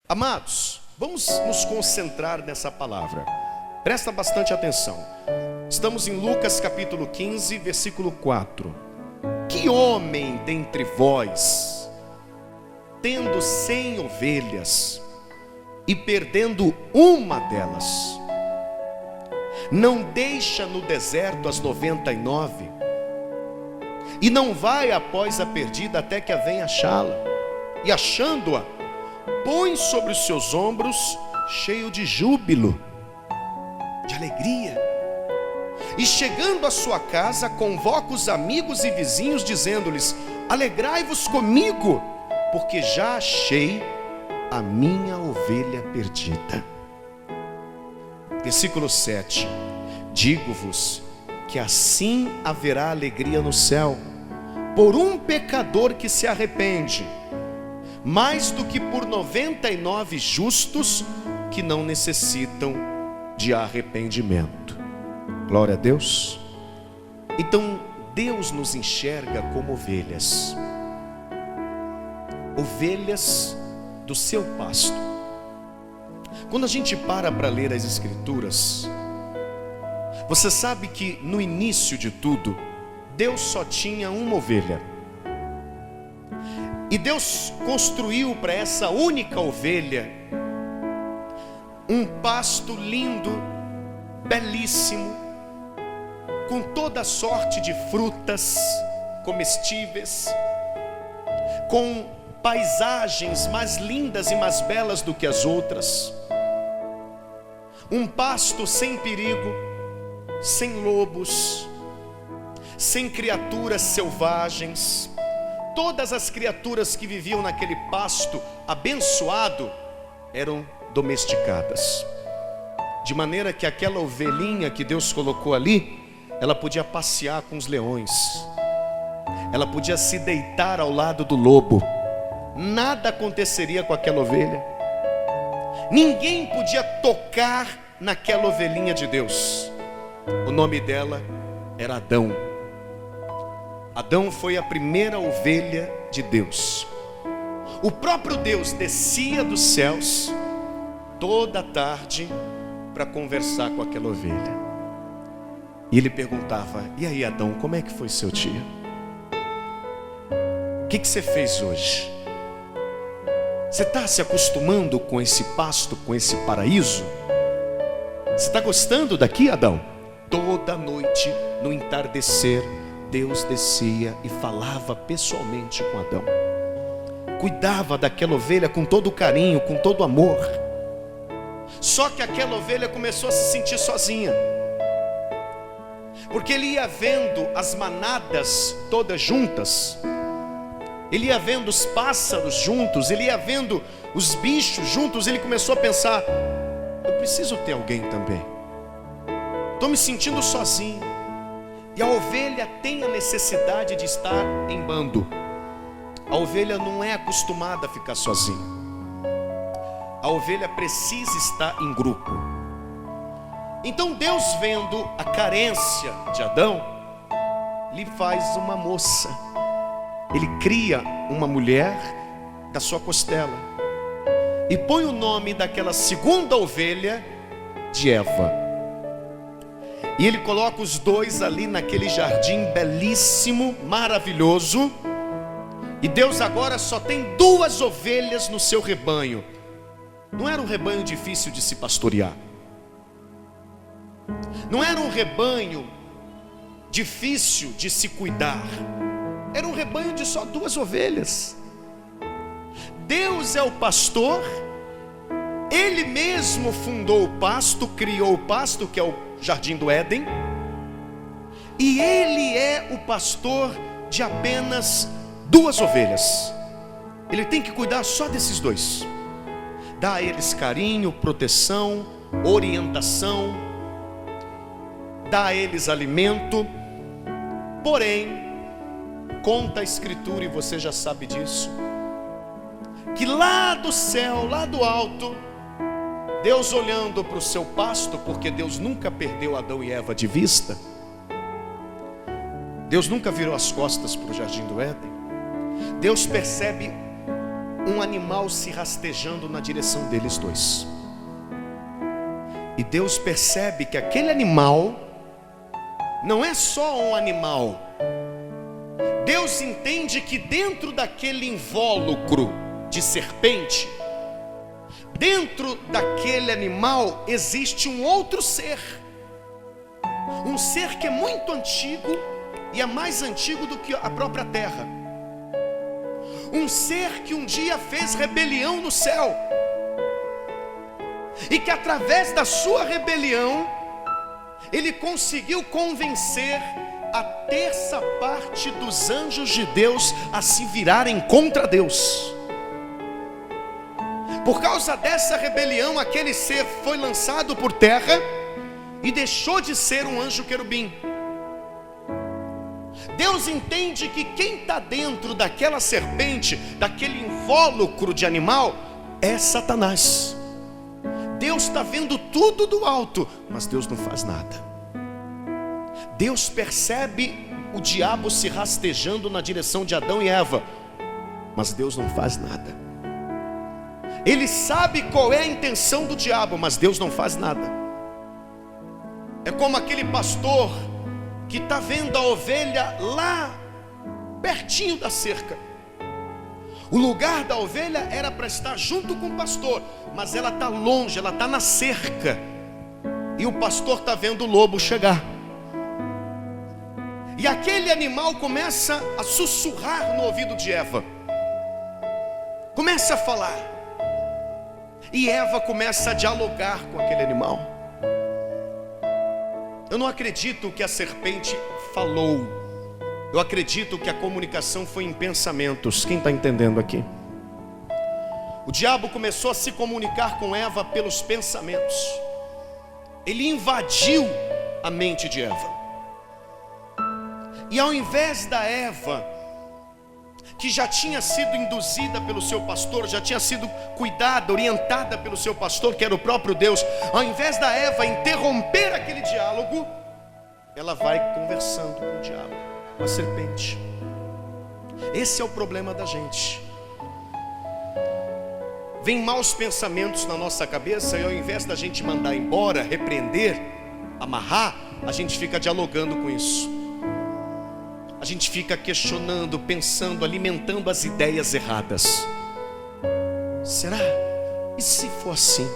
Amados, vamos nos concentrar nessa palavra. Presta bastante atenção. Estamos em Lucas capítulo 15, versículo 4. Que homem dentre vós, tendo 100 ovelhas e perdendo uma delas, não deixa no deserto as 99 e não vai após a perdida até que a venha achá-la, e achando-a, põe sobre os seus ombros, cheio de júbilo, de alegria, e chegando à sua casa, convoca os amigos e vizinhos, dizendo-lhes: alegrai-vos comigo, porque já achei a minha ovelha perdida. Versículo 7. Digo-vos que assim haverá alegria no céu por um pecador que se arrepende, mais do que por 99 justos que não necessitam de arrependimento. Glória a Deus. Então Deus nos enxerga como ovelhas, ovelhas do seu pasto. Quando a gente para ler as Escrituras, você sabe que no início de tudo, Deus só tinha uma ovelha. E Deus construiu para essa única ovelha um pasto lindo, belíssimo, com toda sorte de frutas comestíveis, com paisagens mais lindas e mais belas do que as outras. Um pasto sem perigo, sem lobos, sem criaturas selvagens. Todas as criaturas que viviam naquele pasto abençoado eram domesticadas, de maneira que aquela ovelhinha que Deus colocou ali, ela podia passear com os leões, ela podia se deitar ao lado do lobo, nada aconteceria com aquela ovelha, ninguém podia tocar naquela ovelhinha de Deus. O nome dela era Adão. Adão foi a primeira ovelha de Deus. O próprio Deus descia dos céus toda tarde para conversar com aquela ovelha. E ele perguntava: e aí, Adão, como é que foi seu dia? O que você fez hoje? Você está se acostumando com esse pasto, com esse paraíso? Você está gostando daqui, Adão? Toda noite, no entardecer, Deus descia e falava pessoalmente com Adão. Cuidava daquela ovelha com todo carinho, com todo amor. Só que aquela ovelha começou a se sentir sozinha, porque ele ia vendo as manadas todas juntas, ele ia vendo os pássaros juntos, ele ia vendo os bichos juntos. Ele começou a pensar: eu preciso ter alguém também, estou me sentindo sozinho. E a ovelha tem a necessidade de estar em bando. A ovelha não é acostumada a ficar sozinha. A ovelha precisa estar em grupo. Então Deus, vendo a carência de Adão, lhe faz uma moça. Ele cria uma mulher da sua costela e põe o nome daquela segunda ovelha de Eva. E ele coloca os dois ali naquele jardim belíssimo, maravilhoso. E Deus agora só tem 2 ovelhas no seu rebanho. Não era um rebanho difícil de se pastorear, não era um rebanho difícil de se cuidar. Era um rebanho de só 2 ovelhas. Deus é o pastor. Ele mesmo fundou o pasto, criou o pasto, que é o jardim do Éden. E ele é o pastor de apenas 2 ovelhas. Ele tem que cuidar só desses 2. Dá a eles carinho, proteção, orientação, dá a eles alimento. Porém, conta a Escritura, e você já sabe disso, que lá do céu, lá do alto, Deus olhando para o seu pasto, porque Deus nunca perdeu Adão e Eva de vista, Deus nunca virou as costas para o jardim do Éden. Deus percebe um animal se rastejando na direção deles dois. E Deus percebe que aquele animal não é só um animal. Deus entende que dentro daquele invólucro de serpente, dentro daquele animal existe um outro ser. Um ser que é muito antigo e é mais antigo do que a própria terra. Um ser que um dia fez rebelião no céu. E que através da sua rebelião, ele conseguiu convencer a terça parte dos anjos de Deus a se virarem contra Deus. Por causa dessa rebelião, aquele ser foi lançado por terra e deixou de ser um anjo querubim. Deus entende que quem está dentro daquela serpente, daquele invólucro de animal, é Satanás. Deus está vendo tudo do alto, mas Deus não faz nada. Deus percebe o diabo se rastejando na direção de Adão e Eva, mas Deus não faz nada. Ele sabe qual é a intenção do diabo, mas Deus não faz nada. É como aquele pastor que está vendo a ovelha lá pertinho da cerca. O lugar da ovelha era para estar junto com o pastor, mas ela está longe, ela está na cerca. E o pastor está vendo o lobo chegar. E aquele animal começa a sussurrar no ouvido de Eva. Começa a falar. E Eva começa a dialogar com aquele animal. Eu não acredito que a serpente falou. Eu acredito que a comunicação foi em pensamentos. Quem está entendendo aqui? O diabo começou a se comunicar com Eva pelos pensamentos. Ele invadiu a mente de Eva. E ao invés da Eva, que já tinha sido induzida pelo seu pastor, já tinha sido cuidada, orientada pelo seu pastor, que era o próprio Deus, ao invés da Eva interromper aquele diálogo, ela vai conversando com o diabo, com a serpente. Esse é o problema da gente. Vem maus pensamentos na nossa cabeça, e ao invés da gente mandar embora, repreender, amarrar, a gente fica dialogando com isso. A gente fica questionando, pensando, alimentando as ideias erradas. Será? E se for assim?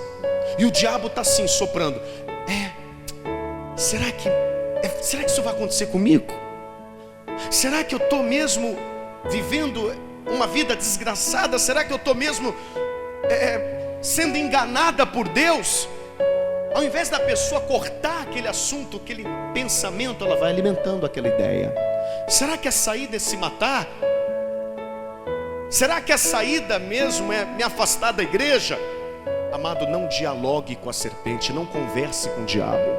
E o diabo está assim, soprando. Será que isso vai acontecer comigo? Será que eu estou mesmo vivendo uma vida desgraçada? Será que eu estou mesmo sendo enganada por Deus? Ao invés da pessoa cortar aquele assunto, aquele pensamento, ela vai alimentando aquela ideia. Será que a saída é se matar? Será que a saída mesmo é me afastar da igreja? Amado, não dialogue com a serpente, não converse com o diabo,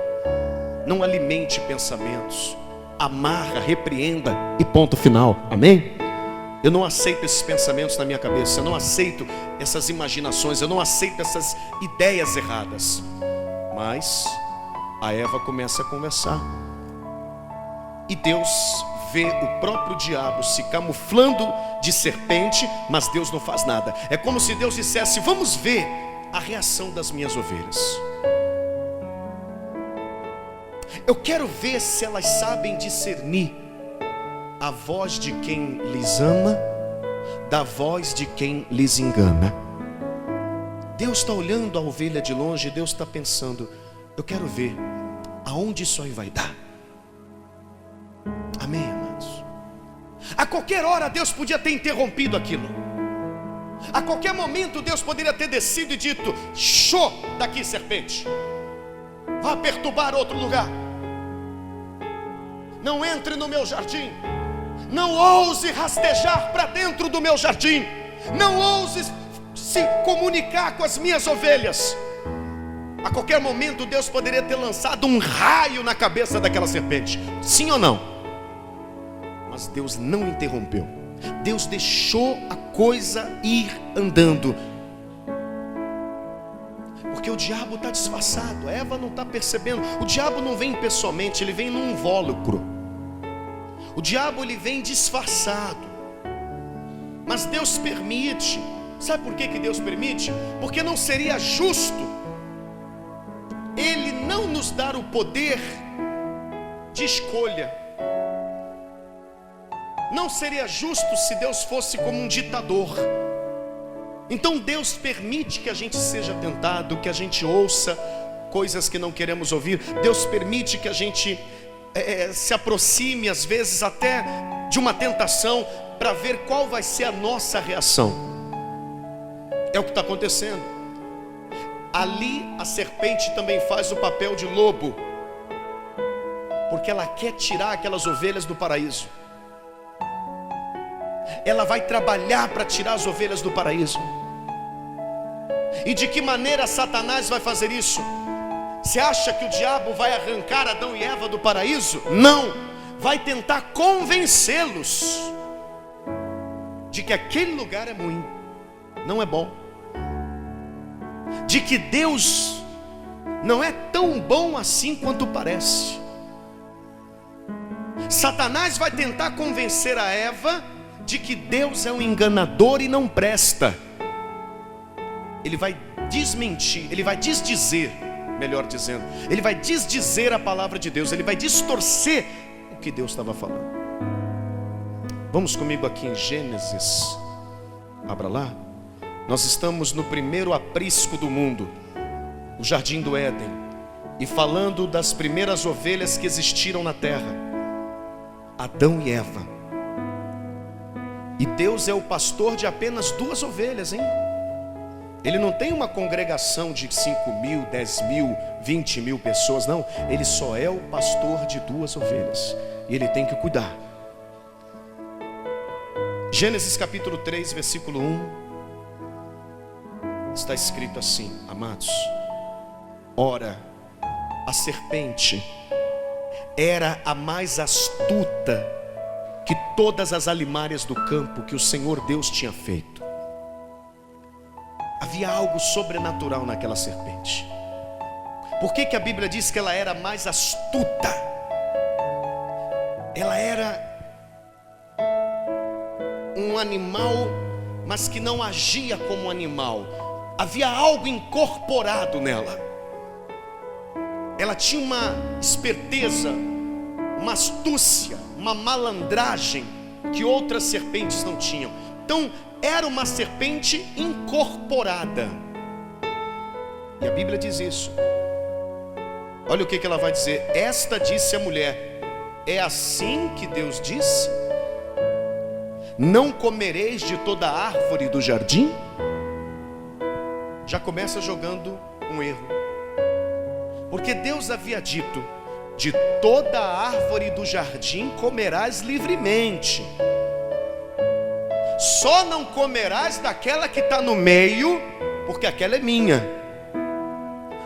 não alimente pensamentos, amarra, repreenda e ponto final, amém? Eu não aceito esses pensamentos na minha cabeça, eu não aceito essas imaginações, eu não aceito essas ideias erradas. Mas a Eva começa a conversar, e Deus vê o próprio diabo se camuflando de serpente, mas Deus não faz nada. É como se Deus dissesse: vamos ver a reação das minhas ovelhas. Eu quero ver se elas sabem discernir a voz de quem lhes ama da voz de quem lhes engana. Deus está olhando a ovelha de longe, e Deus está pensando: eu quero ver aonde isso aí vai dar. Amém, amados? A qualquer hora Deus podia ter interrompido aquilo. A qualquer momento Deus poderia ter descido e dito: show daqui, serpente, vá perturbar outro lugar, não entre no meu jardim, não ouse rastejar para dentro do meu jardim, não ouse se comunicar com as minhas ovelhas. A qualquer momento Deus poderia ter lançado um raio na cabeça daquela serpente, sim ou não? Mas Deus não interrompeu. Deus deixou a coisa ir andando, porque o diabo está disfarçado. A Eva não está percebendo. O diabo não vem pessoalmente, ele vem num invólucro. O diabo, ele vem disfarçado. Mas Deus permite. Sabe por que Deus permite? Porque não seria justo Ele não nos dar o poder de escolha. Não seria justo se Deus fosse como um ditador. Então Deus permite que a gente seja tentado, que a gente ouça coisas que não queremos ouvir. Deus permite que a gente se aproxime, às vezes até de uma tentação, para ver qual vai ser a nossa reação. É o que está acontecendo. Ali a serpente também faz o papel de lobo, porque ela quer tirar aquelas ovelhas do paraíso. Ela vai trabalhar para tirar as ovelhas do paraíso. E de que maneira Satanás vai fazer isso? Você acha que o diabo vai arrancar Adão e Eva do paraíso? Não, vai tentar convencê-los de que aquele lugar é ruim, não é bom, de que Deus não é tão bom assim quanto parece. Satanás vai tentar convencer a Eva de que Deus é um enganador e não presta. Ele vai desmentir, ele vai desdizer, melhor dizendo, ele vai desdizer a palavra de Deus, ele vai distorcer o que Deus estava falando. Vamos comigo aqui em Gênesis, abra lá. Nós estamos no primeiro aprisco do mundo, o Jardim do Éden, e falando das primeiras ovelhas que existiram na terra, Adão e Eva. E Deus é o pastor de apenas 2 ovelhas, hein? Ele não tem uma congregação de 5.000, 10.000, 20.000 pessoas, não. Ele só é o pastor de 2 ovelhas, e ele tem que cuidar. Gênesis capítulo 3, versículo 1. Está escrito assim, amados: ora, a serpente era a mais astuta que todas as alimárias do campo que o Senhor Deus tinha feito. Havia algo sobrenatural naquela serpente. Por que a Bíblia diz que ela era mais astuta? Ela era um animal, mas que não agia como animal. Havia algo incorporado nela. Ela tinha uma esperteza, uma astúcia, uma malandragem que outras serpentes não tinham. Então era uma serpente incorporada. E a Bíblia diz isso. Olha o que ela vai dizer: esta disse a mulher: é assim que Deus disse? Não comereis de toda a árvore do jardim? Já começa jogando um erro, porque Deus havia dito: de toda a árvore do jardim comerás livremente, só não comerás daquela que está no meio, porque aquela é minha.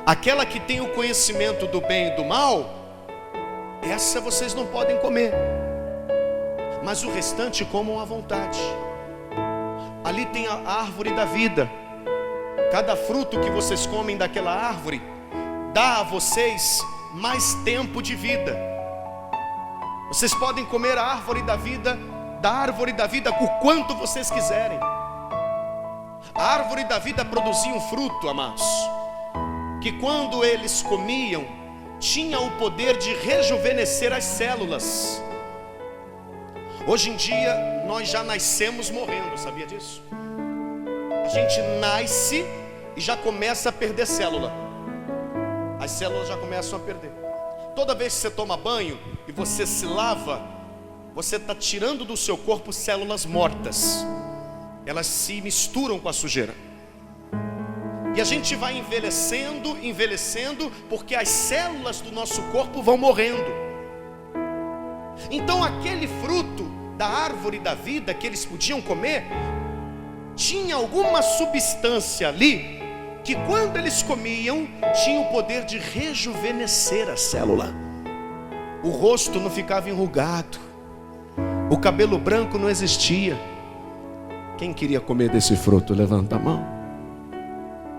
Aquela que tem o conhecimento do bem e do mal, essa vocês não podem comer, mas o restante comam à vontade. Ali tem a árvore da vida. Cada fruto que vocês comem daquela árvore dá a vocês mais tempo de vida. Vocês podem comer a árvore da vida, o quanto vocês quiserem. A árvore da vida produzia um fruto, amados, que quando eles comiam, tinha o poder de rejuvenescer as células. Hoje em dia nós já nascemos morrendo, sabia disso? A gente nasce e já começa a perder célula. As células já começam a perder. Toda vez que você toma banho e você se lava, você está tirando do seu corpo células mortas. Elas se misturam com a sujeira. E a gente vai envelhecendo, porque as células do nosso corpo vão morrendo. Então aquele fruto da árvore da vida que eles podiam comer, tinha alguma substância ali, que quando eles comiam, tinha o poder de rejuvenescer a célula. O rosto não ficava enrugado, o cabelo branco não existia. Quem queria comer desse fruto, levanta a mão.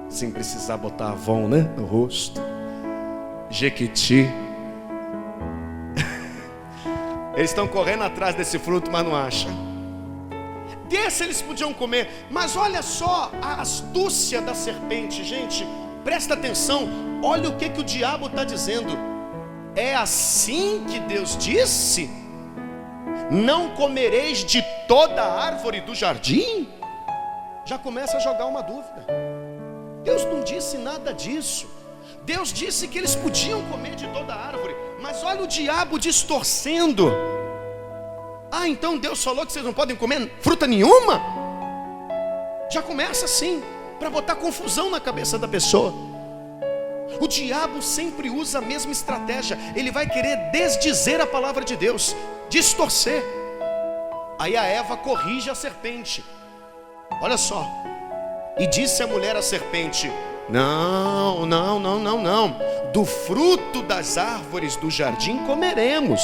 Sem precisar botar Avon, né, no rosto, Jequiti. Eles estão correndo atrás desse fruto, mas não acham. Desse eles podiam comer. Mas olha só a astúcia da serpente, gente. Presta atenção. Olha o que o diabo está dizendo. É assim que Deus disse? Não comereis de toda a árvore do jardim? Já começa a jogar uma dúvida. Deus não disse nada disso. Deus disse que eles podiam comer de toda a árvore. Mas olha o diabo distorcendo. Ah, então Deus falou que vocês não podem comer fruta nenhuma? Já começa assim, para botar confusão na cabeça da pessoa. O diabo sempre usa a mesma estratégia. Ele vai querer desdizer a palavra de Deus, distorcer. Aí a Eva corrige a serpente. Olha só. E disse a mulher à serpente: não. Do fruto das árvores do jardim comeremos.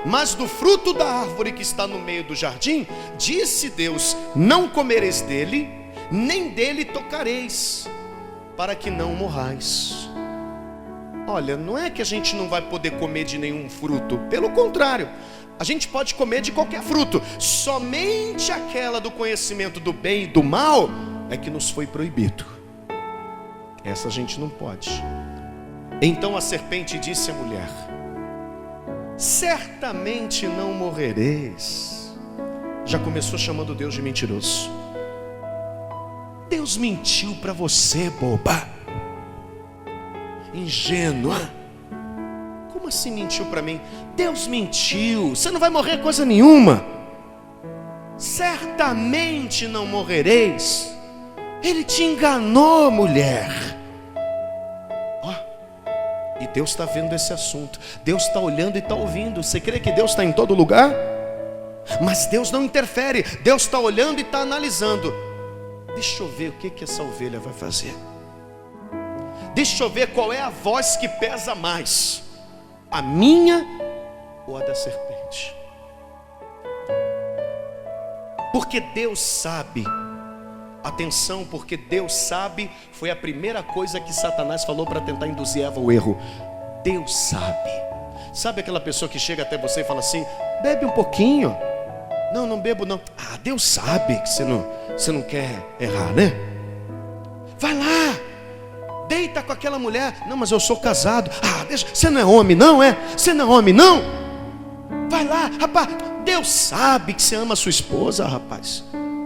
Mas do fruto da árvore que está no meio do jardim, disse Deus: não comereis dele, nem dele tocareis, para que não morrais. Olha, não é que a gente não vai poder comer de nenhum fruto. Pelo contrário, a gente pode comer de qualquer fruto. Somente aquela do conhecimento do bem e do mal é que nos foi proibido. Essa a gente não pode. Então a serpente disse à mulher: certamente não morrereis. Já começou chamando Deus de mentiroso. Deus mentiu para você, boba, ingênua. Como assim mentiu para mim? Deus mentiu, você não vai morrer coisa nenhuma. Certamente não morrereis. Ele te enganou, mulher. E Deus está vendo esse assunto. Deus está olhando e está ouvindo. Você crê que Deus está em todo lugar? Mas Deus não interfere. Deus está olhando e está analisando. Deixa eu ver o que essa ovelha vai fazer. Deixa eu ver qual é a voz que pesa mais, a minha ou a da serpente. Porque Deus sabe. Atenção, porque Deus sabe. Foi a primeira coisa que Satanás falou para tentar induzir Eva ao erro. Deus sabe. Sabe aquela pessoa que chega até você e fala assim: bebe um pouquinho. Não bebo não. Ah, Deus sabe que você não quer errar, né? Vai lá, deita com aquela mulher. Não, mas eu sou casado. Ah, deixa, você não é homem não, é? Você não é homem não? Vai lá, rapaz. Deus sabe que você ama a sua esposa, rapaz.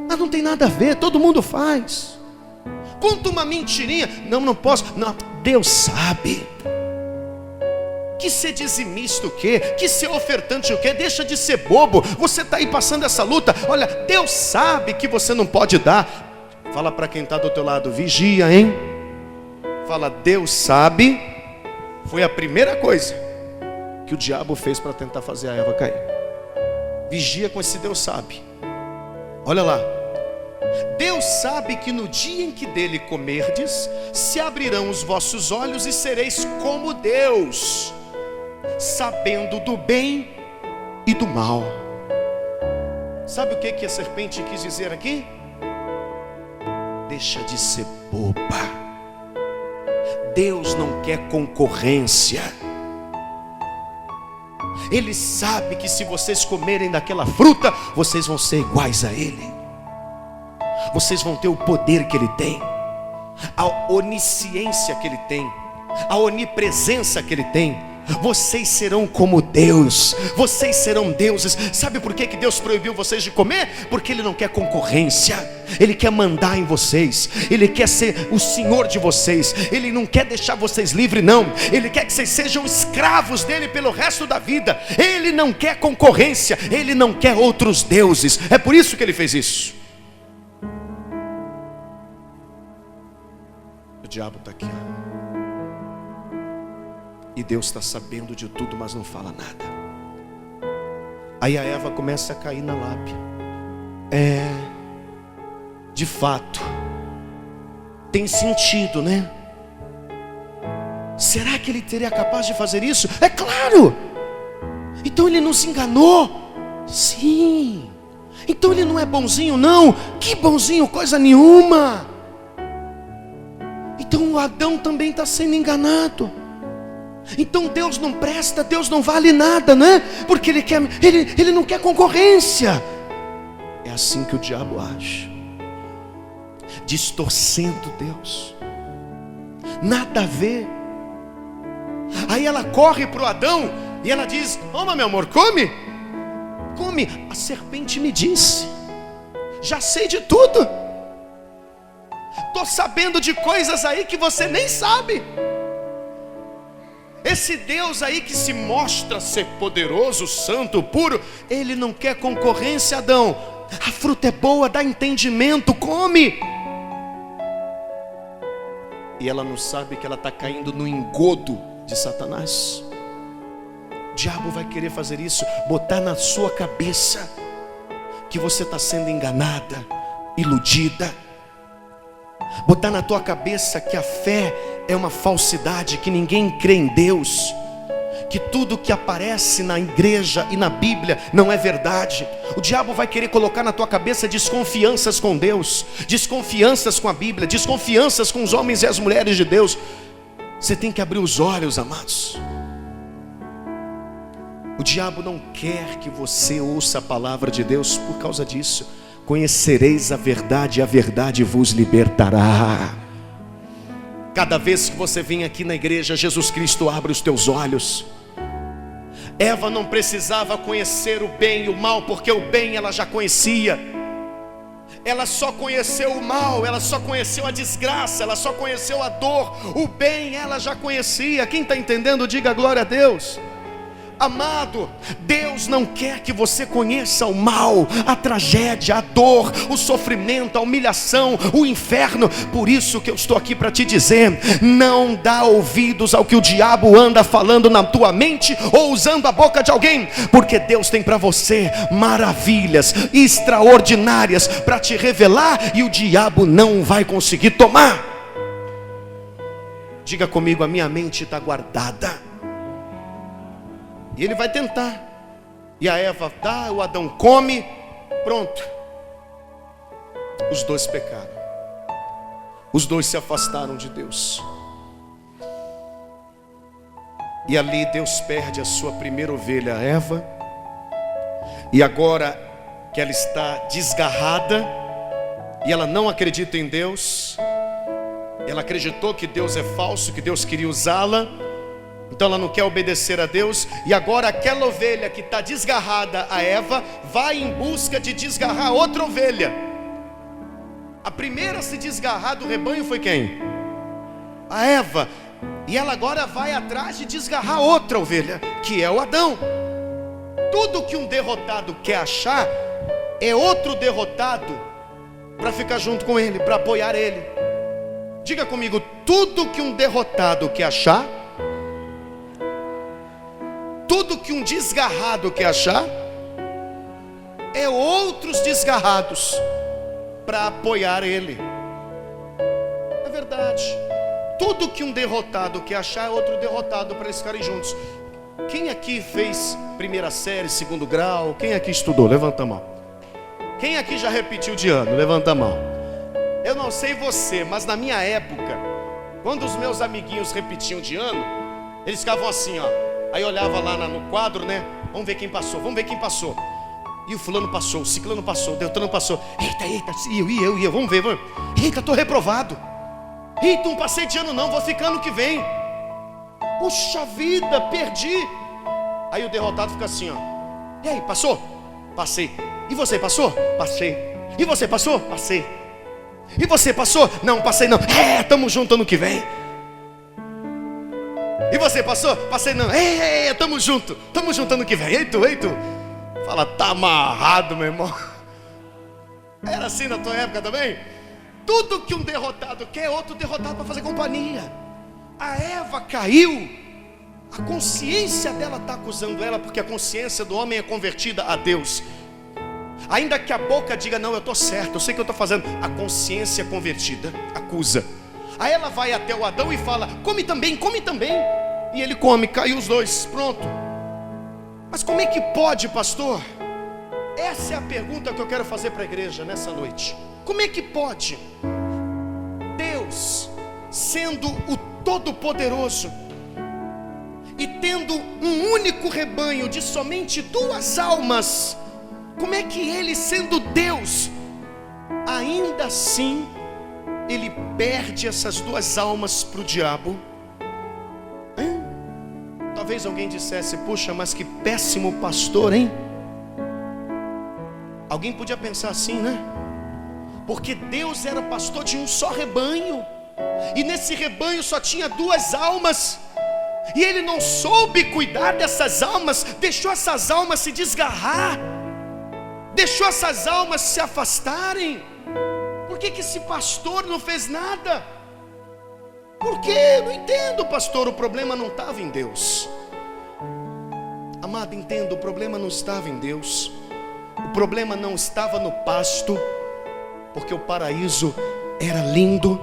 Mas não tem nada a ver, todo mundo faz. Conta uma mentirinha. Não posso. Não, Deus sabe. Que ser dizimista o quê? Que ser ofertante o quê? Deixa de ser bobo. Você está aí passando essa luta. Olha, Deus sabe que você não pode dar. Fala para quem está do teu lado: vigia, hein? Fala: Deus sabe. Foi a primeira coisa que o diabo fez para tentar fazer a Eva cair. Vigia com esse Deus sabe. Olha lá. Deus sabe que no dia em que dele comerdes, se abrirão os vossos olhos e sereis como Deus, sabendo do bem e do mal. Sabe o que a serpente quis dizer aqui? Deixa de ser boba. Deus não quer concorrência. Ele sabe que se vocês comerem daquela fruta, vocês vão ser iguais a Ele. Vocês vão ter o poder que Ele tem, a onisciência que Ele tem, a onipresença que Ele tem. Vocês serão como Deus. Vocês serão deuses. Sabe por que Deus proibiu vocês de comer? Porque Ele não quer concorrência. Ele quer mandar em vocês. Ele quer ser o Senhor de vocês. Ele não quer deixar vocês livres, não. Ele quer que vocês sejam escravos dele pelo resto da vida. Ele não quer concorrência. Ele não quer outros deuses. É por isso que Ele fez isso. O diabo está aqui, e Deus está sabendo de tudo, mas não fala nada. Aí a Eva começa a cair na lábia. De fato, tem sentido, né? Será que ele seria capaz de fazer isso? É claro! Então ele não se enganou? Sim. Então ele não é bonzinho, não? Que bonzinho, coisa nenhuma. Então o Adão também está sendo enganado. Então Deus não presta, Deus não vale nada, né? Porque Ele não quer concorrência. É assim que o diabo age, distorcendo Deus. Nada a ver. Aí ela corre para o Adão e ela diz: toma, meu amor, come. Come. A serpente me disse, já sei de tudo. Estou sabendo de coisas aí que você nem sabe. Esse Deus aí que se mostra ser poderoso, santo, puro, ele não quer concorrência, Adão. A fruta é boa, dá entendimento, come. E ela não sabe que ela está caindo no engodo de Satanás. O diabo vai querer fazer isso, botar na sua cabeça que você está sendo enganada, iludida. Botar na tua cabeça que a fé é uma falsidade, que ninguém crê em Deus, que tudo que aparece na igreja e na Bíblia não é verdade. O diabo vai querer colocar na tua cabeça desconfianças com Deus, desconfianças com a Bíblia, desconfianças com os homens e as mulheres de Deus. Você tem que abrir os olhos, amados. O diabo não quer que você ouça a palavra de Deus por causa disso. Conhecereis a verdade e a verdade vos libertará. Cada vez que você vem aqui na igreja, Jesus Cristo abre os teus olhos. Eva não precisava conhecer o bem e o mal, porque o bem ela já conhecia. Ela só conheceu o mal, ela só conheceu a desgraça, ela só conheceu a dor. O bem ela já conhecia. Quem está entendendo, diga glória a Deus. Amado, Deus não quer que você conheça o mal, a tragédia, a dor, o sofrimento, a humilhação, o inferno. Por isso que eu estou aqui para te dizer: não dá ouvidos ao que o diabo anda falando na tua mente ou usando a boca de alguém, porque Deus tem para você maravilhas extraordinárias para te revelar, e o diabo não vai conseguir tomar. Diga comigo: a minha mente está guardada. E ele vai tentar. E a Eva dá, o Adão come. Pronto. Os dois pecaram. Os dois se afastaram de Deus. E ali Deus perde a sua primeira ovelha, a Eva. E agora que ela está desgarrada, e ela não acredita em Deus, ela acreditou que Deus é falso, que Deus queria usá-la. Então ela não quer obedecer a Deus. E agora aquela ovelha que está desgarrada, a Eva, vai em busca de desgarrar outra ovelha. A primeira a se desgarrar do rebanho foi quem? A Eva. E ela agora vai atrás de desgarrar outra ovelha, que é o Adão. Tudo que um derrotado quer achar é outro derrotado para ficar junto com ele, para apoiar ele. Diga comigo: tudo que um derrotado quer achar, tudo que um desgarrado quer achar, é outros desgarrados para apoiar ele. É verdade. Tudo que um derrotado quer achar é outro derrotado para eles ficarem juntos. Quem aqui fez primeira série, segundo grau? Quem aqui estudou? Levanta a mão. Quem aqui já repetiu de ano? Levanta a mão. Eu não sei você, mas na minha época, quando os meus amiguinhos repetiam de ano, eles ficavam assim, ó. Aí olhava lá no quadro, né? Vamos ver quem passou, vamos ver quem passou. E o fulano passou, o ciclano passou, o Deltano passou. Eita, e eu, vamos ver, vamos. Eita, estou reprovado. Eita, não passei de ano não, vou ficar ano que vem. Puxa vida, perdi. Aí o derrotado fica assim, ó. E aí, passou? Passei. E você passou? Passei. E você passou? Passei. E você passou? Não, passei não. Tamo junto ano que vem. E você passou? Passei não. Tamo junto ano que vem. Ei tu. Fala, tá amarrado, meu irmão. Era assim na tua época também? Tudo que um derrotado quer, outro derrotado para fazer companhia. A Eva caiu. A consciência dela está acusando ela, porque a consciência do homem é convertida a Deus. Ainda que a boca diga, não, eu estou certo, eu sei o que eu estou fazendo, a consciência convertida acusa. Aí ela vai até o Adão e fala, come também. E ele come, caiu os dois, pronto. Mas como é que pode, pastor? Essa é a pergunta que eu quero fazer para a igreja nessa noite. Como é que pode Deus, sendo o Todo-Poderoso e tendo um único rebanho de somente 2 almas, Como é que ele, sendo Deus, ainda assim ele perde essas duas almas para o diabo? Talvez alguém dissesse: puxa, mas que péssimo pastor, hein? Alguém podia pensar assim, né? Porque Deus era pastor de um só rebanho, e nesse rebanho só tinha duas almas, e ele não soube cuidar dessas almas, deixou essas almas se desgarrar, deixou essas almas se afastarem. Por que esse pastor não fez nada? Por quê? Não entendo, pastor. O problema não estava em Deus. Amado, entenda, o problema não estava em Deus. O problema não estava no pasto, porque o paraíso era lindo.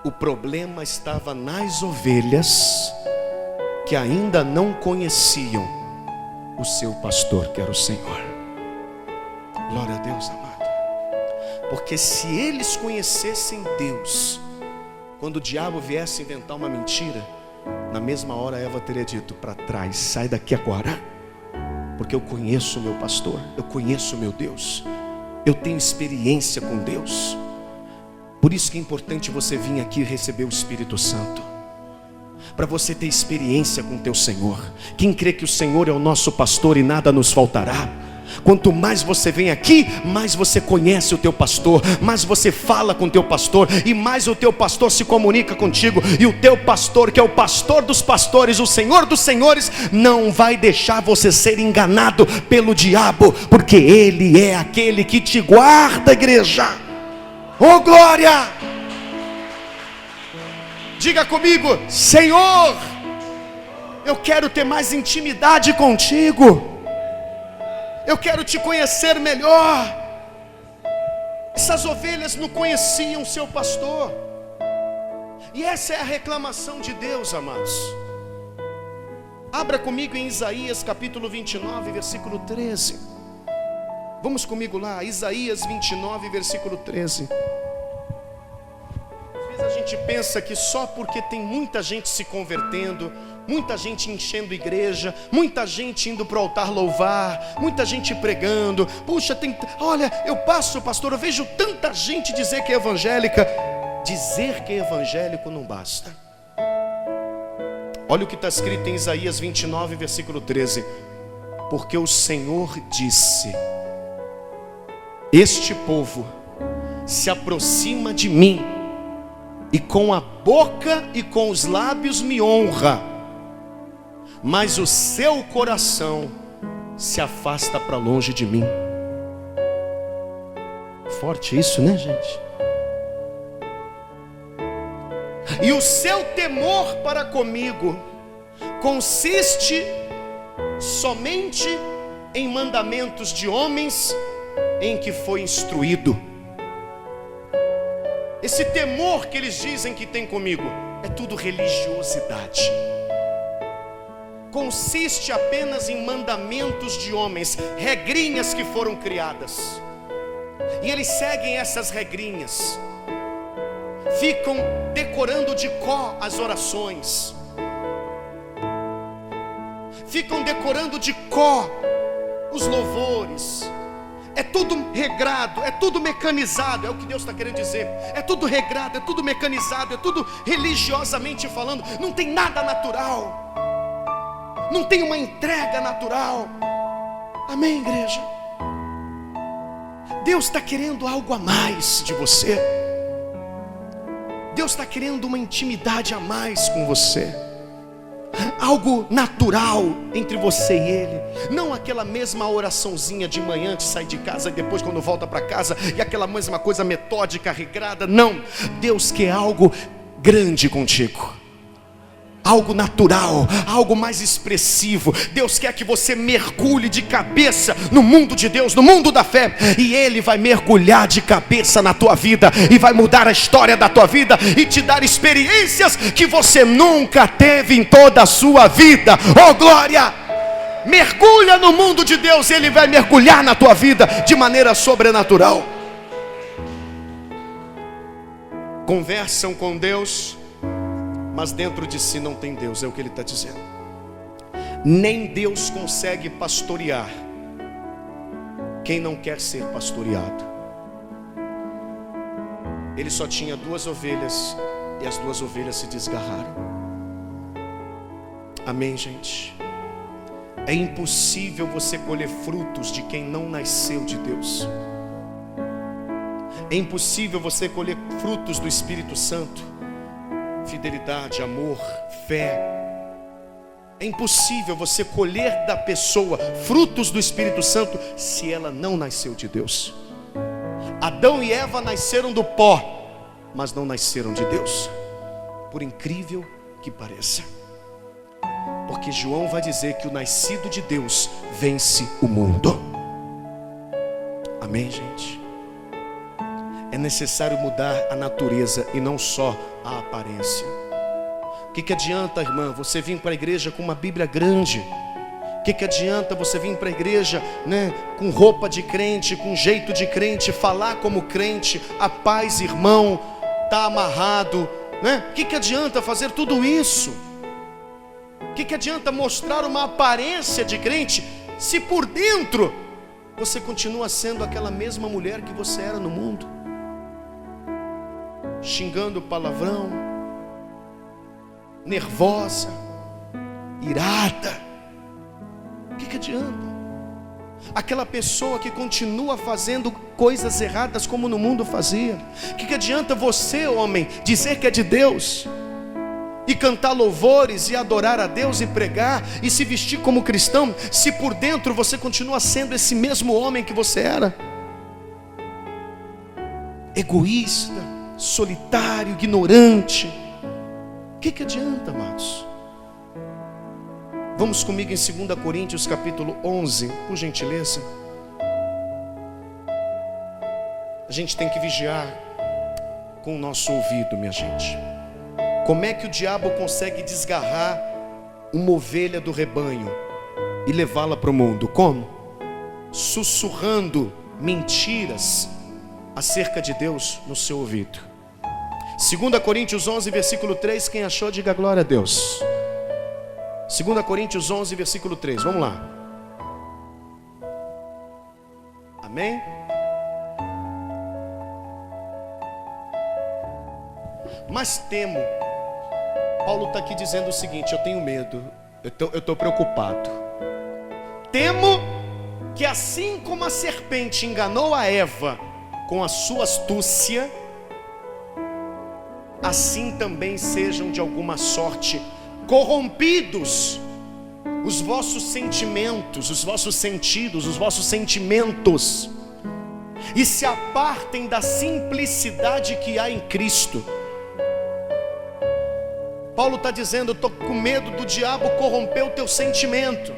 O problema estava nas ovelhas que ainda não conheciam o seu pastor, que era o Senhor. Glória a Deus, amado. Porque se eles conhecessem Deus, quando o diabo viesse inventar uma mentira, na mesma hora Eva teria dito: para trás, sai daqui agora, porque eu conheço o meu pastor, eu conheço o meu Deus, eu tenho experiência com Deus. Por isso que é importante você vir aqui e receber o Espírito Santo, para você ter experiência com o teu Senhor. Quem crê que o Senhor é o nosso pastor e nada nos faltará, quanto mais você vem aqui, mais você conhece o teu pastor, mais você fala com o teu pastor, e mais o teu pastor se comunica contigo. E o teu pastor, que é o pastor dos pastores, o Senhor dos senhores, não vai deixar você ser enganado pelo diabo, porque ele é aquele que te guarda, igreja. Oh glória! Diga comigo: Senhor, eu quero ter mais intimidade contigo, eu quero te conhecer melhor. Essas ovelhas não conheciam seu pastor, e essa é a reclamação de Deus, amados. Abra comigo em Isaías capítulo 29, versículo 13. Vamos comigo lá, Isaías 29, versículo 13. Às vezes a gente pensa que só porque tem muita gente se convertendo, muita gente enchendo igreja, muita gente indo para o altar louvar, muita gente pregando, puxa, olha, eu passo, pastor, eu vejo tanta gente dizer que é evangélica. Dizer que é evangélico não basta. Olha o que está escrito em Isaías 29, versículo 13. Porque o Senhor disse: este povo se aproxima de mim, e com a boca e com os lábios me honra, mas o seu coração se afasta para longe de mim. Forte isso, né, gente? E o seu temor para comigo consiste somente em mandamentos de homens em que foi instruído. Esse temor que eles dizem que tem comigo é tudo religiosidade. Consiste apenas em mandamentos de homens, regrinhas que foram criadas, e eles seguem essas regrinhas, ficam decorando de cor as orações, ficam decorando de cor os louvores. É tudo regrado, é tudo mecanizado, é o que Deus está querendo dizer. É tudo regrado, é tudo mecanizado, é tudo religiosamente falando. Não tem nada natural, não tem uma entrega natural. Amém, igreja? Deus está querendo algo a mais de você. Deus está querendo uma intimidade a mais com você, algo natural entre você e Ele. Não aquela mesma oraçãozinha de manhã antes de sair de casa, e depois quando volta para casa, e aquela mesma coisa metódica, regrada. Não, Deus quer algo grande contigo, algo natural, algo mais expressivo. Deus quer que você mergulhe de cabeça no mundo de Deus, no mundo da fé, e Ele vai mergulhar de cabeça na tua vida, e vai mudar a história da tua vida, e te dar experiências que você nunca teve em toda a sua vida. Oh glória! Mergulha no mundo de Deus, Ele vai mergulhar na tua vida de maneira sobrenatural. Conversam com Deus, mas dentro de si não tem Deus, é o que ele está dizendo. Nem Deus consegue pastorear quem não quer ser pastoreado. Ele só tinha 2 ovelhas e as 2 ovelhas se desgarraram. Amém, gente? É impossível você colher frutos de quem não nasceu de Deus. É impossível você colher frutos do Espírito Santo, fidelidade, amor, fé. É impossível você colher da pessoa frutos do Espírito Santo se ela não nasceu de Deus. Adão e Eva nasceram do pó, mas não nasceram de Deus, por incrível que pareça. Porque João vai dizer que o nascido de Deus vence o mundo. Amém, gente? É necessário mudar a natureza e não só a aparência. O que adianta, irmã, você vir para a igreja com uma Bíblia grande? O que adianta você vir para a igreja, com roupa de crente, com jeito de crente, falar como crente, a paz, irmão, tá amarrado, O que adianta fazer tudo isso? O que adianta mostrar uma aparência de crente, se por dentro você continua sendo aquela mesma mulher que você era no mundo? Xingando palavrão, nervosa, irada. O que adianta? Aquela pessoa que continua fazendo coisas erradas como no mundo fazia. O que adianta você, homem, dizer que é de Deus e cantar louvores e adorar a Deus e pregar e se vestir como cristão, se por dentro você continua sendo esse mesmo homem que você era? Egoísta, solitário, ignorante. O que adianta, amados? Vamos comigo em 2 Coríntios capítulo 11, por gentileza. A gente tem que vigiar com o nosso ouvido, minha gente. Como é que o diabo consegue desgarrar uma ovelha do rebanho e levá-la para o mundo? Como? Sussurrando mentiras acerca de Deus no seu ouvido. 2 Coríntios 11, versículo 3, quem achou, diga glória a Deus. 2 Coríntios 11, versículo 3, vamos lá. Amém? Mas temo, Paulo está aqui dizendo o seguinte: eu tenho medo, eu estou preocupado. Temo que assim como a serpente enganou a Eva com a sua astúcia, assim também sejam de alguma sorte corrompidos os vossos sentimentos, os vossos sentidos, os vossos sentimentos, e se apartem da simplicidade que há em Cristo. Paulo está dizendo: eu estou com medo do diabo corromper o teu sentimento,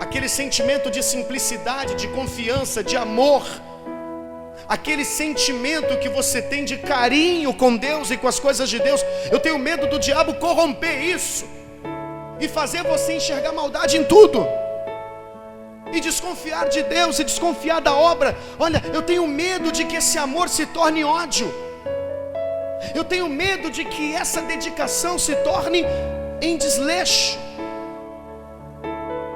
aquele sentimento de simplicidade, de confiança, de amor, aquele sentimento que você tem de carinho com Deus e com as coisas de Deus. Eu tenho medo do diabo corromper isso e fazer você enxergar maldade em tudo, e desconfiar de Deus e desconfiar da obra. Olha, eu tenho medo de que esse amor se torne ódio. Eu tenho medo de que essa dedicação se torne em desleixo.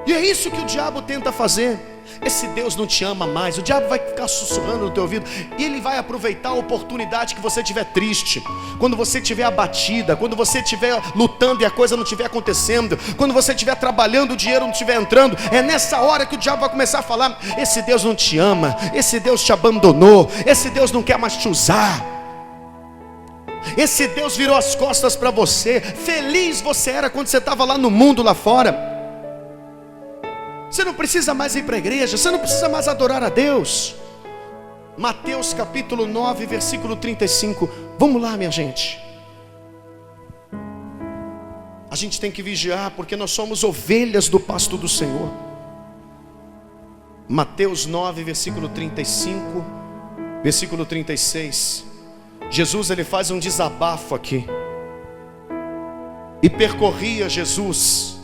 E é isso que o diabo tenta fazer. Esse Deus não te ama mais. O diabo vai ficar sussurrando no teu ouvido, e ele vai aproveitar a oportunidade que você estiver triste, quando você estiver abatida, quando você estiver lutando e a coisa não estiver acontecendo, quando você estiver trabalhando, o dinheiro não estiver entrando. É nessa hora que o diabo vai começar a falar: esse Deus não te ama, esse Deus te abandonou, esse Deus não quer mais te usar, esse Deus virou as costas para você. Feliz você era quando você estava lá no mundo, lá fora. Você não precisa mais ir para a igreja, você não precisa mais adorar a Deus. Mateus capítulo 9, versículo 35. Vamos lá, minha gente. A gente tem que vigiar, porque nós somos ovelhas do pasto do Senhor. Mateus 9, versículo 35, versículo 36. Jesus, ele faz um desabafo aqui. E percorria Jesus,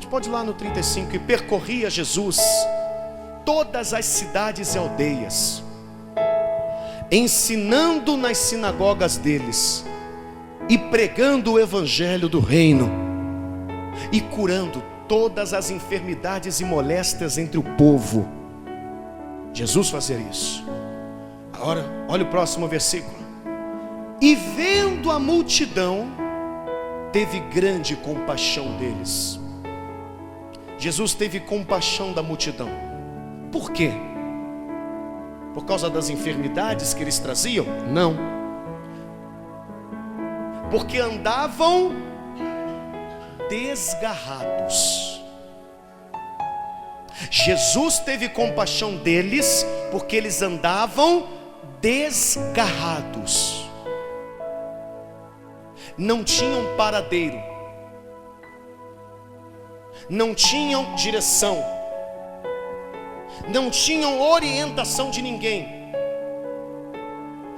pode ir lá no 35. E percorria Jesus todas as cidades e aldeias, ensinando nas sinagogas deles e pregando o evangelho do reino, e curando todas as enfermidades e moléstias entre o povo. Jesus fazia isso. Agora, olha o próximo versículo. E vendo a multidão, teve grande compaixão deles. Jesus teve compaixão da multidão. Por quê? Por causa das enfermidades que eles traziam? Não. Porque andavam desgarrados. Jesus teve compaixão deles porque eles andavam desgarrados. Não tinham paradeiro, não tinham direção, não tinham orientação de ninguém.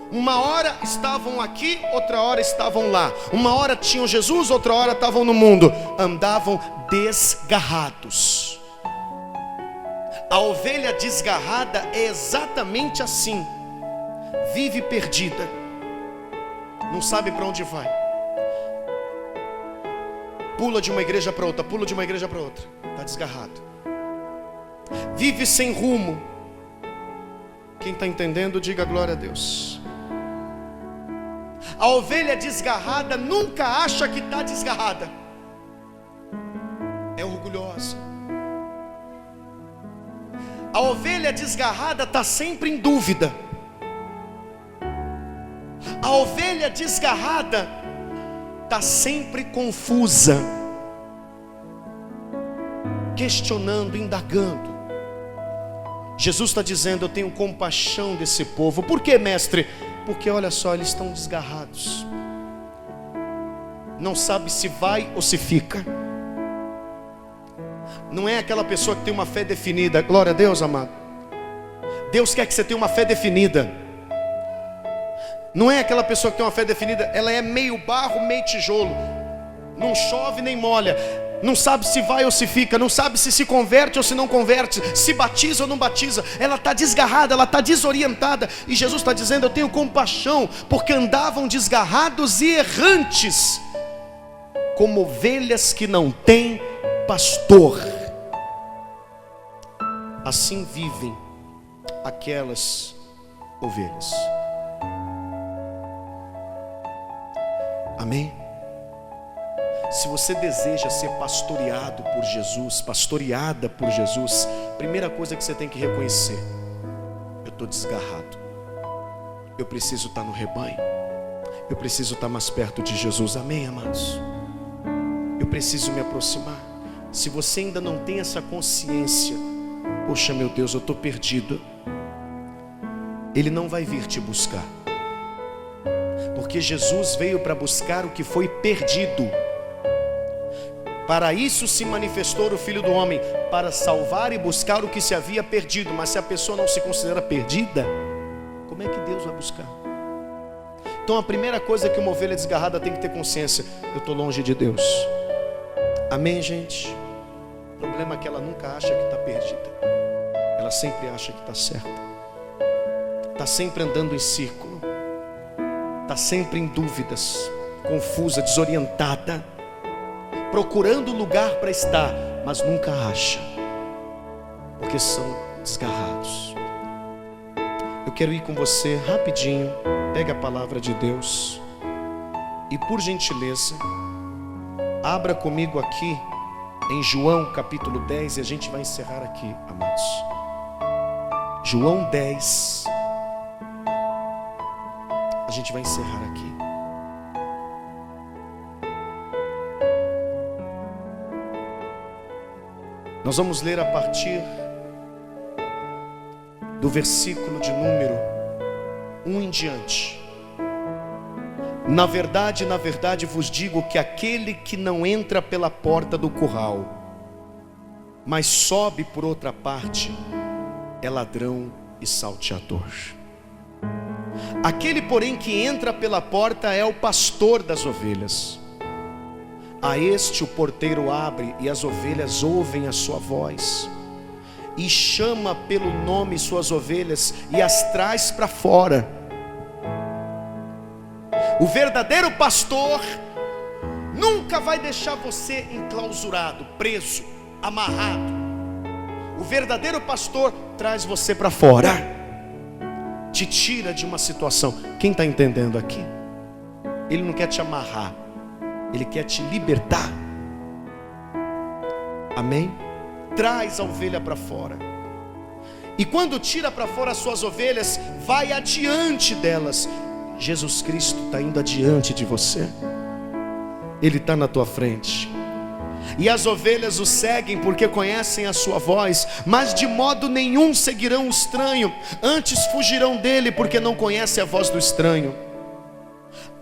Uma hora estavam aqui, outra hora estavam lá. Uma hora tinham Jesus, outra hora estavam no mundo. Andavam desgarrados. A ovelha desgarrada é exatamente assim. Vive perdida, não sabe para onde vai. Pula de uma igreja para outra, pula de uma igreja para outra. Está desgarrado. Vive sem rumo. Quem está entendendo, diga glória a Deus. A ovelha desgarrada nunca acha que está desgarrada. É orgulhosa. A ovelha desgarrada está sempre em dúvida. A ovelha desgarrada está sempre confusa, questionando, indagando. Jesus está dizendo: eu tenho compaixão desse povo. Por quê, mestre? Porque olha só, eles estão desgarrados. Não sabe se vai ou se fica. Não é aquela pessoa que tem uma fé definida. Glória a Deus, amado. Deus quer que você tenha uma fé definida. Não é aquela pessoa que tem uma fé definida. Ela é meio barro, meio tijolo. Não chove nem molha. Não sabe se vai ou se fica. Não sabe se converte ou se não converte. Se batiza ou não batiza. Ela está desgarrada, ela está desorientada. E Jesus está dizendo: eu tenho compaixão, porque andavam desgarrados e errantes, como ovelhas que não têm pastor. Assim vivem aquelas ovelhas. Amém? Se você deseja ser pastoreado por Jesus, pastoreada por Jesus, primeira coisa que você tem que reconhecer: eu estou desgarrado. Eu preciso estar no rebanho. Eu preciso estar mais perto de Jesus. Amém, amados? Eu preciso me aproximar. Se você ainda não tem essa consciência, poxa, meu Deus, eu estou perdido, Ele não vai vir te buscar. Porque Jesus veio para buscar o que foi perdido. Para isso se manifestou o Filho do Homem, para salvar e buscar o que se havia perdido. Mas se a pessoa não se considera perdida, como é que Deus vai buscar? Então a primeira coisa que uma ovelha desgarrada tem que ter consciência: eu estou longe de Deus. Amém, gente? O problema é que ela nunca acha que está perdida. Ela sempre acha que está certa. Está sempre andando em círculo. Está sempre em dúvidas, confusa, desorientada, procurando lugar para estar, mas nunca acha, porque são desgarrados. Eu quero ir com você rapidinho. Pega a palavra de Deus e, por gentileza, abra comigo aqui em João capítulo 10, e a gente vai encerrar aqui, amados. João 10. A gente vai encerrar aqui. Nós vamos ler a partir do versículo de número 1 em diante. Na verdade vos digo que aquele que não entra pela porta do curral, mas sobe por outra parte, é ladrão e salteador. Aquele, porém, que entra pela porta é o pastor das ovelhas. A este o porteiro abre, e as ovelhas ouvem a sua voz, e chama pelo nome suas ovelhas e as traz para fora. O verdadeiro pastor nunca vai deixar você enclausurado, preso. amarrado. O verdadeiro pastor traz você para fora, te tira de uma situação. Quem está entendendo aqui? Ele não quer te amarrar, ele quer te libertar. Amém? Traz a ovelha para fora. E quando tira para fora as suas ovelhas, vai adiante delas. Jesus Cristo está indo adiante de você. Ele está na tua frente. E as ovelhas o seguem porque conhecem a sua voz, mas de modo nenhum seguirão o estranho, antes fugirão dele porque não conhecem a voz do estranho.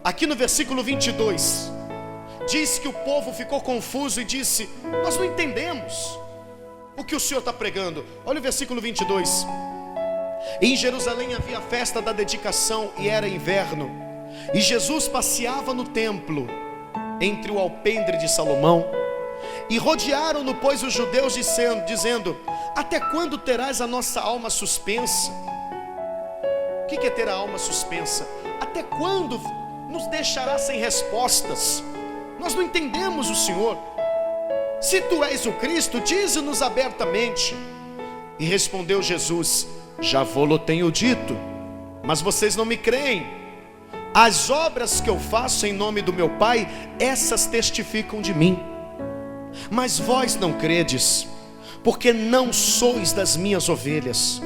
Aqui no versículo 22, diz que o povo ficou confuso e disse: nós não entendemos o que o Senhor está pregando. Olha o versículo 22. Em Jerusalém havia a festa da dedicação e era inverno, e Jesus passeava no templo, entre o alpendre de Salomão. E rodearam-no, pois, os judeus dizendo: até quando terás a nossa alma suspensa? O que é ter a alma suspensa? Até quando nos deixará sem respostas? Nós não entendemos o Senhor. Se tu és o Cristo, dize-nos abertamente. E respondeu Jesus: já vou-lo tenho dito, mas vocês não me creem. As obras que eu faço em nome do meu Pai, essas testificam de mim. Mas vós não credes, porque não sois das minhas ovelhas.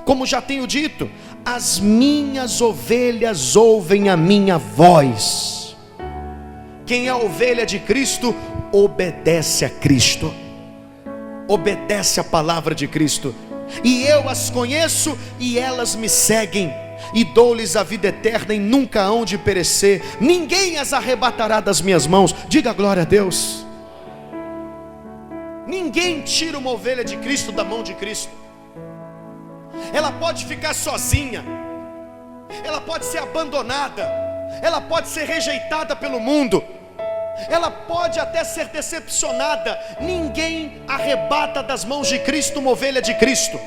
Como já tenho dito, as minhas ovelhas ouvem a minha voz. Quem é ovelha de Cristo, obedece a Cristo, obedece a palavra de Cristo. E eu as conheço e elas me seguem, e dou-lhes a vida eterna e nunca hão de perecer. Ninguém as arrebatará das minhas mãos. Diga glória a Deus. Ninguém tira uma ovelha de Cristo da mão de Cristo. Ela pode ficar sozinha, ela pode ser abandonada, ela pode ser rejeitada pelo mundo, ela pode até ser decepcionada. Ninguém arrebata das mãos de Cristo uma ovelha de Cristo.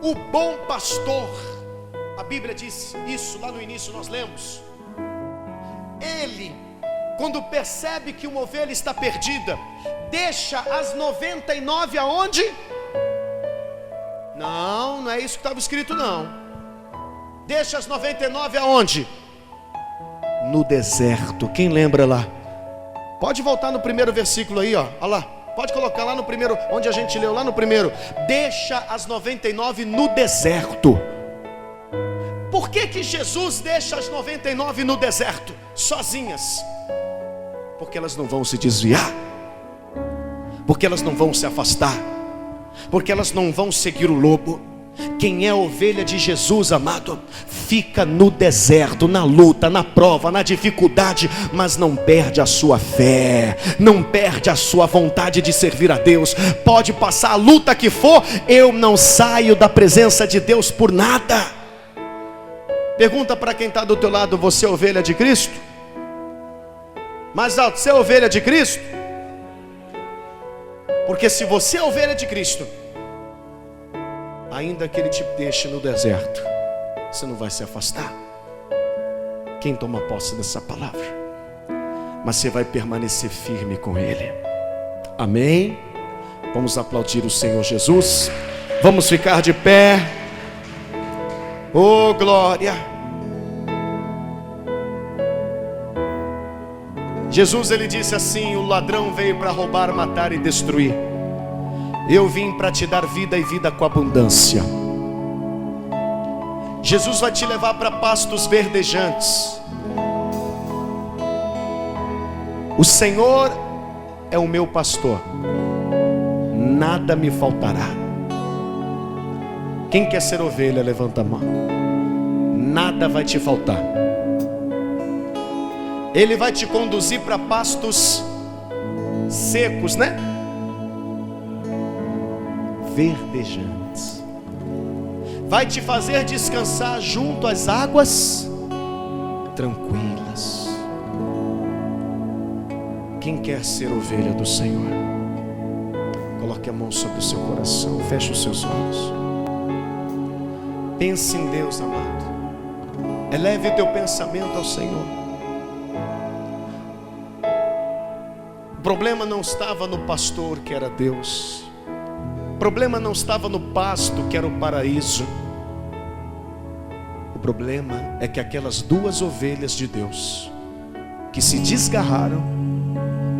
O bom pastor, a Bíblia diz isso lá no início, nós lemos. Ele, quando percebe que uma ovelha está perdida, deixa as 99 aonde? Não é isso que estava escrito não. Deixa as 99 aonde? No deserto. Quem lembra lá? Pode voltar no primeiro versículo aí, ó. Olha lá. Pode colocar lá no primeiro, onde a gente leu, lá no primeiro. Deixa as 99 no deserto. Por que Jesus deixa as 99 no deserto, sozinhas? Porque elas não vão se desviar, porque elas não vão se afastar, porque elas não vão seguir o lobo. Quem é ovelha de Jesus, amado, fica no deserto, na luta, na prova, na dificuldade, mas não perde a sua fé, não perde a sua vontade de servir a Deus. Pode passar a luta que for, eu não saio da presença de Deus por nada. Pergunta para quem está do teu lado: você é ovelha de Cristo? Mais alto: você é ovelha de Cristo? Porque se você é ovelha de Cristo, ainda que Ele te deixe no deserto, você não vai se afastar. Quem toma posse dessa palavra? Mas você vai permanecer firme com Ele. Amém? Vamos aplaudir o Senhor Jesus. Vamos ficar de pé. Oh glória. Jesus, ele disse assim: o ladrão veio para roubar, matar e destruir. Eu vim para te dar vida e vida com abundância. Jesus vai te levar para pastos verdejantes. O Senhor é o meu pastor, nada me faltará. Quem quer ser ovelha, levanta a mão. Nada vai te faltar. Ele vai te conduzir para pastos secos, né? Verdejantes. Vai te fazer descansar junto às águas tranquilas. Quem quer ser ovelha do Senhor, coloque a mão sobre o seu coração, feche os seus olhos. Pense em Deus, amado. Eleve o teu pensamento ao Senhor. problema não estava no pastor, que era Deus. O problema não estava no pasto, que era o paraíso. O problema é que aquelas duas ovelhas de Deus, que se desgarraram,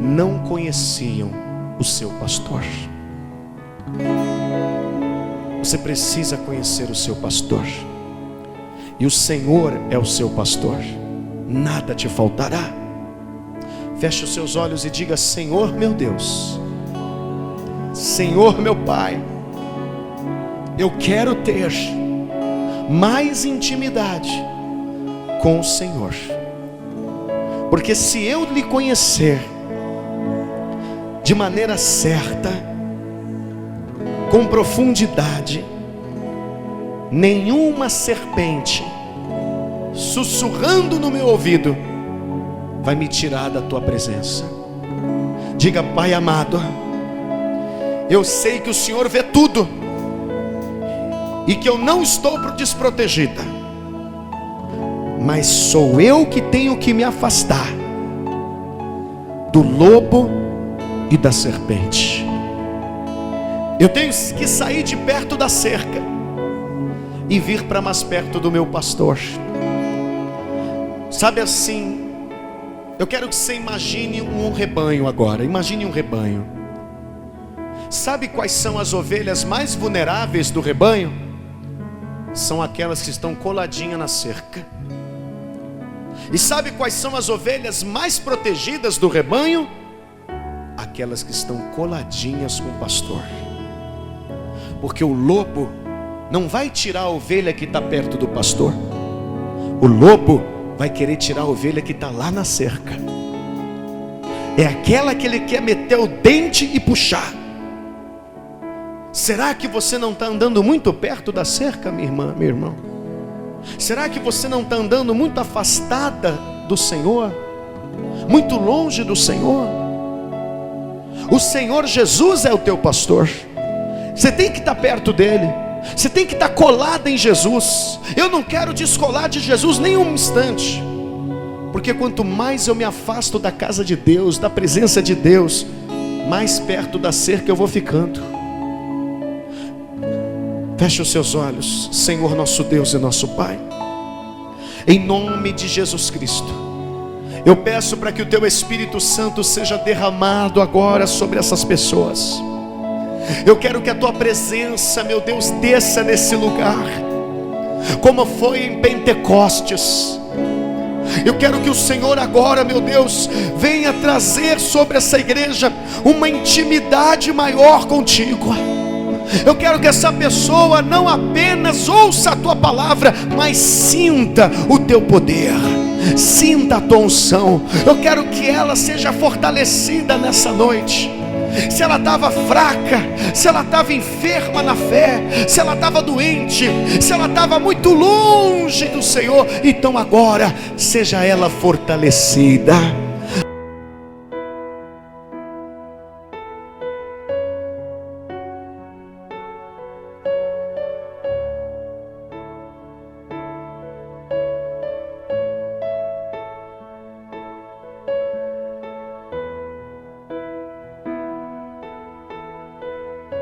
não conheciam o seu pastor. Você precisa conhecer o seu pastor. E o Senhor é o seu pastor. Nada te faltará. Feche os seus olhos e diga: Senhor meu Deus, Senhor meu Pai, eu quero ter mais intimidade com o Senhor. Porque se eu lhe conhecer de maneira certa, com profundidade, nenhuma serpente sussurrando no meu ouvido vai me tirar da tua presença. Diga: Pai amado, eu sei que o Senhor vê tudo e que eu não estou desprotegida, mas sou eu que tenho que me afastar do lobo e da serpente. Eu tenho que sair de perto da cerca e vir para mais perto do meu pastor. Sabe assim, eu quero que você imagine um rebanho agora. Imagine um rebanho. Sabe quais são as ovelhas mais vulneráveis do rebanho? São aquelas que estão coladinhas na cerca. E sabe quais são as ovelhas mais protegidas do rebanho? Aquelas que estão coladinhas com o pastor. Porque o lobo não vai tirar a ovelha que está perto do pastor. O lobo vai querer tirar a ovelha que está lá na cerca. É aquela que ele quer meter o dente e puxar. Será que você não está andando muito perto da cerca, minha irmã, meu irmão? Será que você não está andando muito afastada do Senhor? Muito longe do Senhor? O Senhor Jesus é o teu pastor. Você tem que estar perto dele. Você tem que estar colada em Jesus. Eu não quero descolar de Jesus nem um instante. Porque quanto mais eu me afasto da casa de Deus, da presença de Deus, mais perto da cerca eu vou ficando. Feche os seus olhos. Senhor nosso Deus e nosso Pai, em nome de Jesus Cristo, eu peço para que o teu Espírito Santo seja derramado agora sobre essas pessoas. Eu quero que a tua presença, meu Deus, desça nesse lugar, como foi em Pentecostes. Eu quero que o Senhor agora, meu Deus, venha trazer sobre essa igreja uma intimidade maior contigo. Eu quero que essa pessoa não apenas ouça a tua palavra, mas sinta o teu poder, sinta a tua unção. Eu quero que ela seja fortalecida nessa noite. Se ela estava fraca, se ela estava enferma na fé, se ela estava doente, se ela estava muito longe do Senhor, então agora seja ela fortalecida.